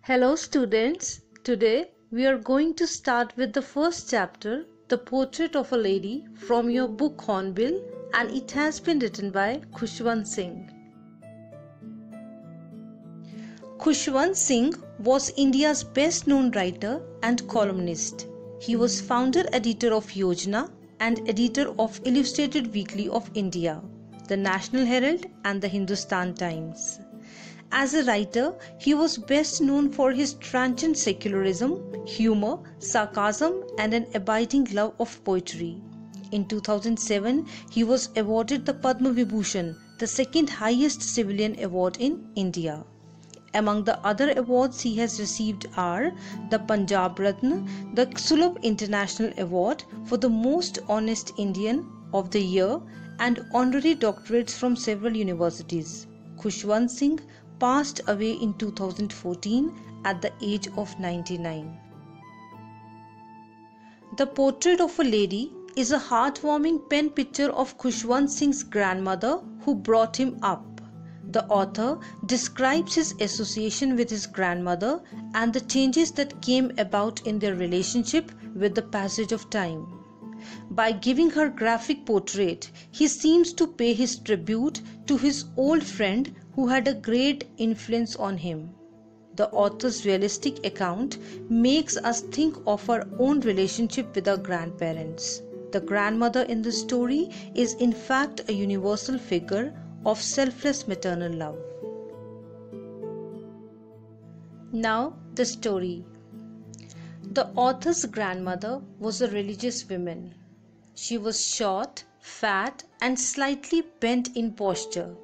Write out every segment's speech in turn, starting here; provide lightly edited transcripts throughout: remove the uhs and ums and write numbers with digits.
Hello students, today we are going to start with the first chapter, The Portrait of a Lady from your book Hornbill, and it has been written by Khushwant Singh. Khushwant Singh was India's best known writer and columnist. He was founder editor of Yojana and editor of Illustrated Weekly of India, the National Herald and the Hindustan Times. As a writer, he was best known for his transcendent secularism, humor, sarcasm, and an abiding love of poetry. In 2007, he was awarded the Padma Vibhushan, the second highest civilian award in India. Among the other awards he has received are the Punjab Ratna, the Sulabh International Award for the Most Honest Indian of the Year, and honorary doctorates from several universities. Khushwant Singh passed away in 2014 at the age of 99. The Portrait of a Lady is a heartwarming pen picture of Khushwant Singh's grandmother who brought him up. The author describes his association with his grandmother and the changes that came about in their relationship with the passage of time. By giving her graphic portrait, he seems to pay his tribute to his old friend who had a great influence on him. The author's realistic account makes us think of our own relationship with our grandparents. The grandmother in the story is in fact a universal figure of selfless maternal love. Now the story. The author's grandmother was a religious woman. She was short, fat, and slightly bent in posture,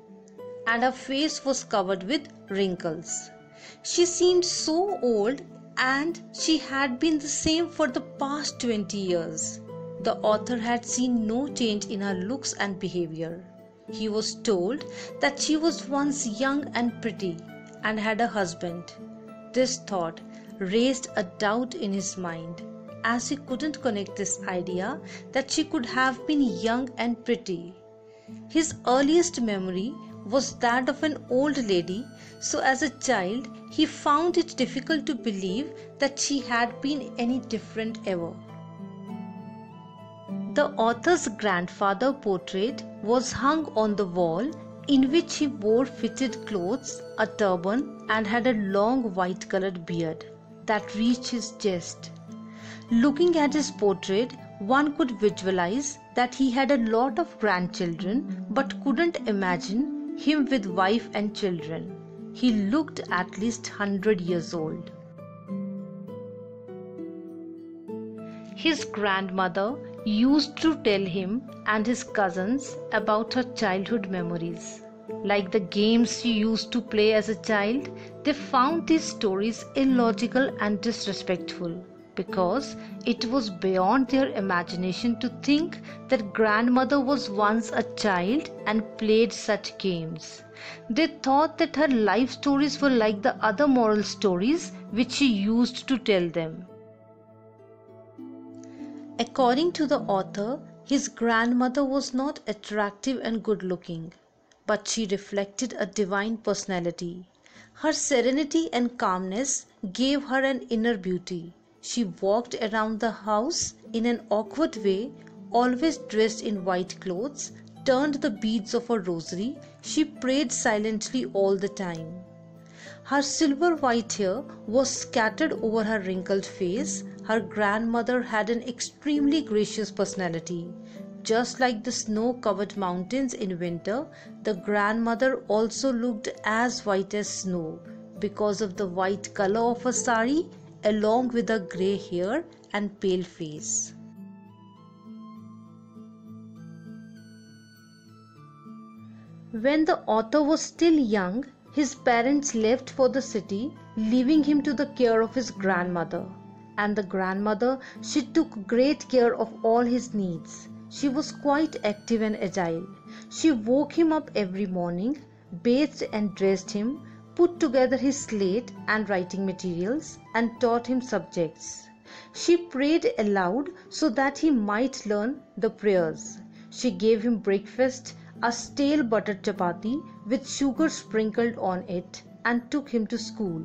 and her face was covered with wrinkles. She seemed so old, and she had been the same for the past 20 years. The author had seen no change in her looks and behavior. He was told that she was once young and pretty and had a husband. This thought raised a doubt in his mind, as he couldn't connect this idea that she could have been young and pretty. His earliest memory was that of an old lady, so as a child he found it difficult to believe that she had been any different ever. The author's grandfather portrait was hung on the wall, in which he wore fitted clothes, a turban, and had a long white-colored beard that reached his chest. Looking at his portrait, one could visualize that he had a lot of grandchildren but couldn't imagine him with wife and children. He looked at least 100 years old. His grandmother used to tell him and his cousins about her childhood memories. Like the games she used to play as a child, they found these stories illogical and disrespectful, because it was beyond their imagination to think that grandmother was once a child and played such games. They thought that her life stories were like the other moral stories which she used to tell them. According to the author, his grandmother was not attractive and good looking, but she reflected a divine personality. Her serenity and calmness gave her an inner beauty. She walked around the house in an awkward way, always dressed in white clothes, turned the beads of her rosary. She prayed silently all the time. Her silver white hair was scattered over her wrinkled face. Her grandmother had an extremely gracious personality. Just like the snow-covered mountains in winter, the grandmother also looked as white as snow because of the white color of her sari, along with her grey hair and pale face. When the author was still young, his parents left for the city, leaving him to the care of his grandmother. And the grandmother, she took great care of all his needs. She was quite active and agile. She woke him up every morning, bathed and dressed him, put together his slate and writing materials, and taught him subjects. She prayed aloud so that he might learn the prayers. She gave him breakfast, a stale buttered chapati with sugar sprinkled on it, and took him to school.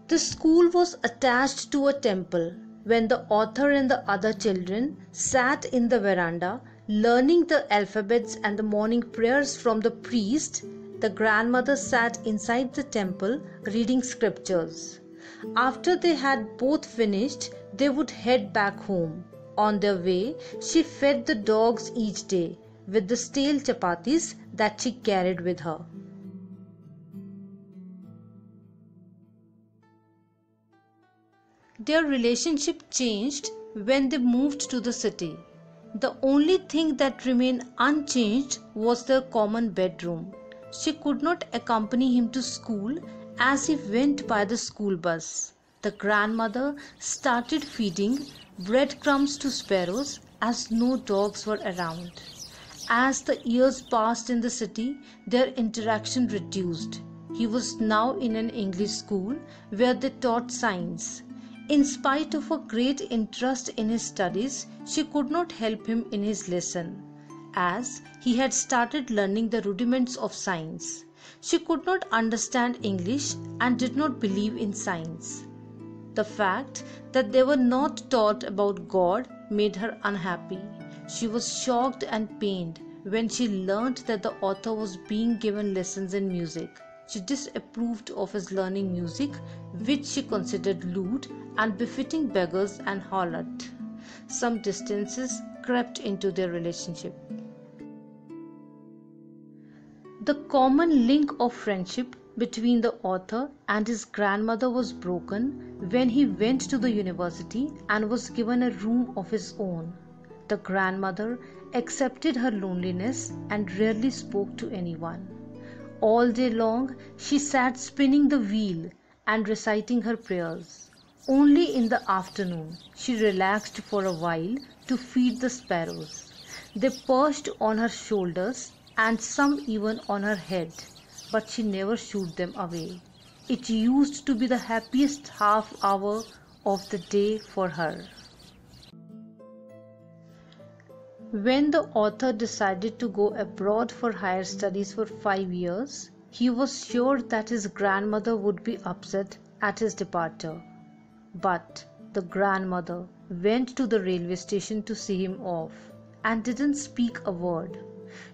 The school was attached to a temple. When the author and the other children sat in the veranda learning the alphabets and the morning prayers from the priest, the grandmother sat inside the temple reading scriptures. After they had both finished, they would head back home. On their way, she fed the dogs each day with the stale chapatis that she carried with her. Their relationship changed when they moved to the city. The only thing that remained unchanged was their common bedroom. She could not accompany him to school as he went by the school bus. The grandmother started feeding breadcrumbs to sparrows as no dogs were around. As the years passed in the city, their interaction reduced. He was now in an English school where they taught science. In spite of her great interest in his studies, she could not help him in his lesson, as he had started learning the rudiments of science. She could not understand English and did not believe in science. The fact that they were not taught about God made her unhappy. She was shocked and pained when she learnt that the author was being given lessons in music. She disapproved of his learning music, which she considered lewd and befitting beggars and harlots. Some distances crept into their relationship. The common link of friendship between the author and his grandmother was broken when he went to the university and was given a room of his own. The grandmother accepted her loneliness and rarely spoke to anyone. All day long she sat spinning the wheel and reciting her prayers. Only in the afternoon she relaxed for a while to feed the sparrows. They perched on her shoulders and some even on her head, but she never shooed them away. It used to be the happiest half hour of the day for her. When the author decided to go abroad for higher studies for 5 years, he was sure that his grandmother would be upset at his departure. But the grandmother went to the railway station to see him off and didn't speak a word.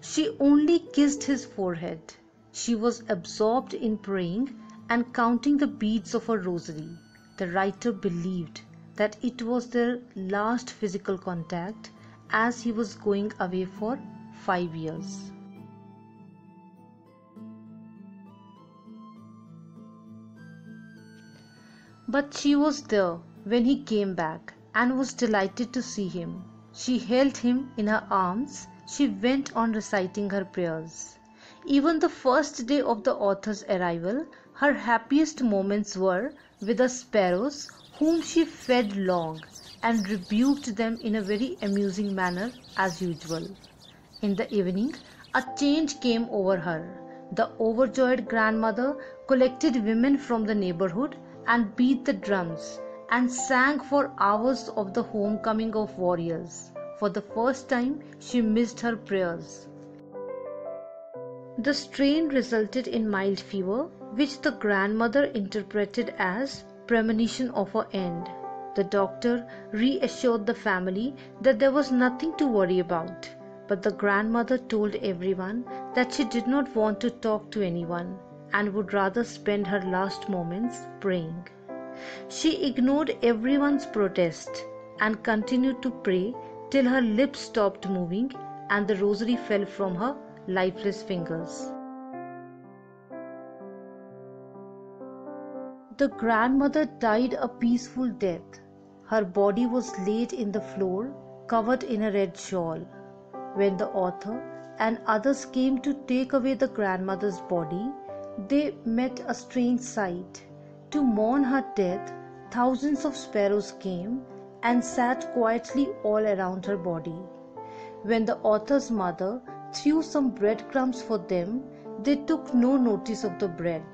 She only kissed his forehead. She was absorbed in praying and counting the beads of her rosary. The writer believed that it was their last physical contact, as he was going away for 5 years. But she was there when he came back and was delighted to see him. She held him in her arms. She went on reciting her prayers. Even the first day of the author's arrival, her happiest moments were with the sparrows, whom she fed long and rebuked them in a very amusing manner as usual. In the evening, a change came over her. The overjoyed grandmother collected women from the neighborhood and beat the drums and sang for hours of the homecoming of warriors. For the first time, she missed her prayers. The strain resulted in mild fever, which the grandmother interpreted as premonition of her end. The doctor reassured the family that there was nothing to worry about, but the grandmother told everyone that she did not want to talk to anyone and would rather spend her last moments praying. She ignored everyone's protest and continued to pray till her lips stopped moving and the rosary fell from her lifeless fingers. The grandmother died a peaceful death. Her body was laid in the floor, covered in a red shawl. When the author and others came to take away the grandmother's body, they met a strange sight. To mourn her death, thousands of sparrows came and sat quietly all around her body. When the author's mother threw some breadcrumbs for them, they took no notice of the bread.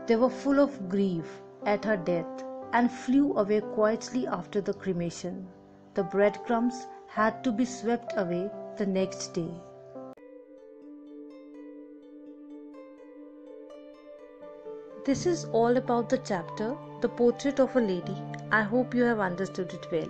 They were full of grief at her death and flew away quietly after the cremation. The breadcrumbs had to be swept away the next day. This is all about the chapter, The Portrait of a Lady. I hope you have understood it well.